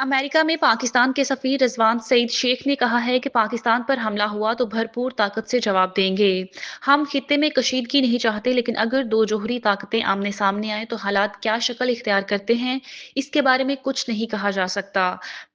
America में पाकिस्तान के सफीर रिजवान सईद शेख ने कहा है कि पाकिस्तान पर हमला हुआ तो भरपूर ताकत से जवाब देंगे। हम खित्ते में कशीदगी नहीं चाहते, लेकिन अगर दो जोहरी ताकतें आमने सामने आए तो हालात क्या शक्ल इख्तियार करते हैं, इसके बारे में कुछ नहीं कहा जा सकता।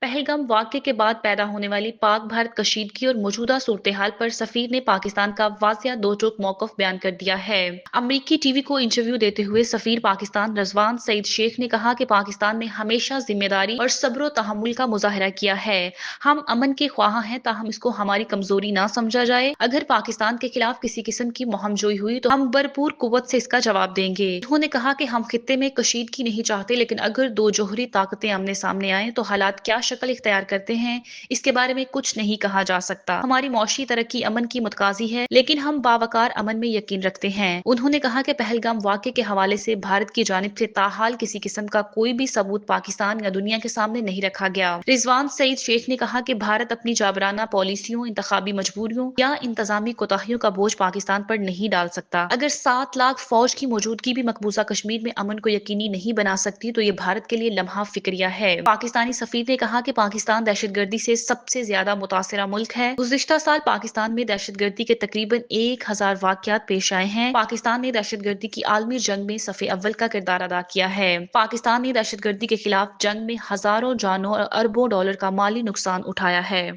पहलगाम वाक़े के बाद पैदा होने वाली पाक भारत कशीदगी और मौजूदा सूरत हाल पर सफीर ने पाकिस्तान का वाजिया दो टोक मौकफ बयान कर दिया है। अमरीकी टीवी को इंटरव्यू देते हुए सफीर पाकिस्तान रिजवान सईद शेख ने कहा कि पाकिस्तान ने हमेशा जिम्मेदारी और सब्र तहम्मुल का मुजाहरा किया है। हम अमन के ख्वाह हैं, ताहम इसको हमारी कमजोरी ना समझा जाए। अगर पाकिस्तान के खिलाफ किसी किस्म की मुहिमजोई हुई तो हम भरपूर कुव्वत से इसका जवाब देंगे। उन्होंने कहा कि हम खित्ते में कशीदगी नहीं चाहते, लेकिन अगर दो जोहरी ताकतें आमने सामने आए तो हालात क्या शक्ल इख्तियार करते हैं, इसके बारे में कुछ नहीं कहा जा सकता। हमारी मौशी तरक्की अमन की मुतकाजी है, लेकिन हम बावकार अमन में यकीन रखते हैं। उन्होंने कहा कि पहलगाम वाक़े के हवाले से भारत की जानिब से ताहाल किसी किस्म का कोई भी सबूत पाकिस्तान या दुनिया के सामने नहीं रखा गया। रिजवान सईद शेख ने कहा कि भारत अपनी जाबराना पॉलिसियों, इंतखाबी मजबूरियों या इंतजामी कोताहियों का बोझ पाकिस्तान पर नहीं डाल सकता। अगर 7 लाख फौज की मौजूदगी भी मकबूजा कश्मीर में अमन को यकीनी नहीं बना सकती तो ये भारत के लिए लम्हा फिक्रिया है। पाकिस्तानी सफीर ने कहा कि पाकिस्तान दहशतगर्दी से सबसे ज्यादा मुतासिरा मुल्क है। गुज़िश्ता साल पाकिस्तान में दहशतगर्दी के तकरीबन 1000 वाकयात पेश आए हैं। पाकिस्तान ने दहशतगर्दी की आलमी जंग में सफ़े अव्वल का किरदार अदा किया है। पाकिस्तान ने दहशतगर्दी के खिलाफ जंग में हजारों जानों और अरबों डॉलर का माली नुकसान उठाया है।